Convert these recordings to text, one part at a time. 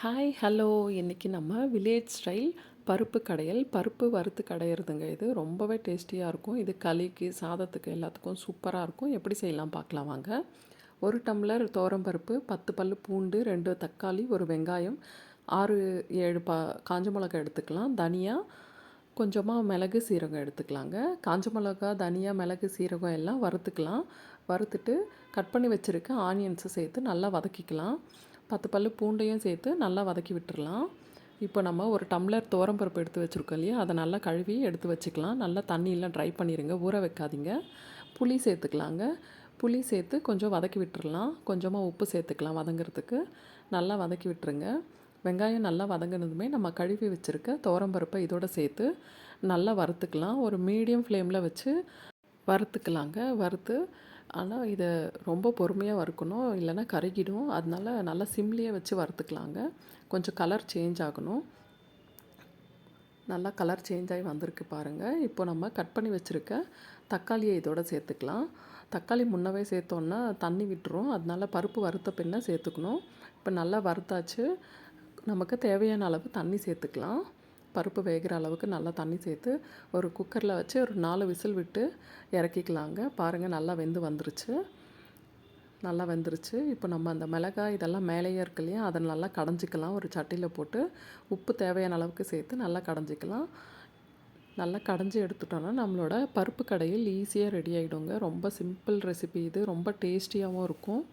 Hi hello இன்றைக்கி நம்ம village style பருப்பு கடையல் பருப்பு வறுத்து கடையிறதுங்க. இது ரொம்பவே டேஸ்டியாக இருக்கும். இது களிக்கு சாதத்துக்கு எல்லாத்துக்கும் சூப்பராக இருக்கும். எப்படி செய்யலாம் பார்க்கலாம் வாங்க. 1 டம்ளர் பருப்பு, 10 பல்லு பூண்டு, 2 தக்காளி, 1 வெங்காயம், 6 7 காஞ்ச மிளகாய் எடுத்துக்கலாம். தனியா கொஞ்சமாக மிளகு சீரகம் எடுத்துக்கலாங்க. காஞ்ச மிளகா, தனியா, மிளகு சீரகம் எல்லாம் வறுத்துக்கலாம். வறுத்துட்டு கட் பண்ணி வச்சுருக்க ஆனியன்ஸை சேர்த்து நல்லா வதக்கிக்கலாம். 10 பல்லு பூண்டையும் சேர்த்து நல்லா வதக்கி விட்டுறலாம். இப்போ நம்ம 1 டம்ளர் பருப்பு எடுத்து வச்சுருக்கோம் இல்லையா, அதை நல்லா கழுவி எடுத்து வச்சுக்கலாம். நல்லா தண்ணியெலாம் ட்ரை பண்ணிடுங்க, ஊற வைக்காதீங்க. புளி சேர்த்துக்கலாங்க. புளி சேர்த்து கொஞ்சம் வதக்கி விட்டுறலாம். கொஞ்சமாக உப்பு சேர்த்துக்கலாம் வதங்கிறதுக்கு. நல்லா வதக்கி விட்டுருங்க. வெங்காயம் நல்லா வதங்கினதுமே நம்ம கழுவி வச்சுருக்க பருப்பை இதோடு சேர்த்து நல்லா வறுத்துக்கலாம். ஒரு மீடியம் ஃப்ளேமில் வச்சு வறுத்துக்கலாங்க. வறுத்து ஆனால் இதை ரொம்ப பொறுமையாக வறுக்கணும், இல்லைன்னா கருகிடும். அதனால நல்லா சிம்லேயே வச்சு வறுத்துக்கலாங்க. கொஞ்சம் கலர் சேஞ்ச் ஆகணும். நல்லா கலர் சேஞ்ச் ஆகி வந்திருக்கு பாருங்கள். இப்போ நம்ம கட் பண்ணி வச்சுருக்க தக்காளியை இதோடு சேர்த்துக்கலாம். தக்காளி முன்னவே சேர்த்தோன்னா தண்ணி விட்டுரும். அதனால பருப்பு வறுத்த பின்ன சேர்த்துக்கணும். இப்போ நல்லா வறுத்தாச்சு. நமக்கு தேவையான அளவு தண்ணி சேர்த்துக்கலாம். பருப்பு வேகிற அளவுக்கு நல்லா தண்ணி சேர்த்து ஒரு குக்கரில் வச்சு ஒரு 4 விசில் விட்டு இறக்கிக்கலாங்க. பாருங்கள், நல்லா வெந்து வந்துருச்சு. நல்லா வெந்துருச்சு. இப்போ நம்ம அந்த மிளகாய் இதெல்லாம் மேலேயே இருக்கு இல்லையா, அதை நல்லா கடைஞ்சிக்கலாம். ஒரு சட்டியில் போட்டு உப்பு தேவையான அளவுக்கு சேர்த்து நல்லா கடைஞ்சிக்கலாம். நல்லா கடைஞ்சி எடுத்துட்டோன்னா நம்மளோட பருப்பு கடையில் ஈஸியாக ரெடி ஆகிடுங்க. ரொம்ப சிம்பிள் ரெசிபி இது. ரொம்ப டேஸ்டியாகவும் இருக்கும்.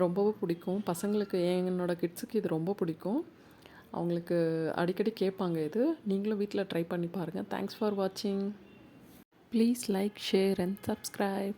ரொம்பவும் பிடிக்கும் பசங்களுக்கு. என்னோடய கிட்ஸுக்கு இது ரொம்ப பிடிக்கும். அவங்களுக்கு அடிக்கடி கேட்பாங்க இது. நீங்களும் வீட்டில் ட்ரை பண்ணி பாருங்கள். தேங்க்ஸ் ஃபார் வாட்சிங். Please like, share and subscribe.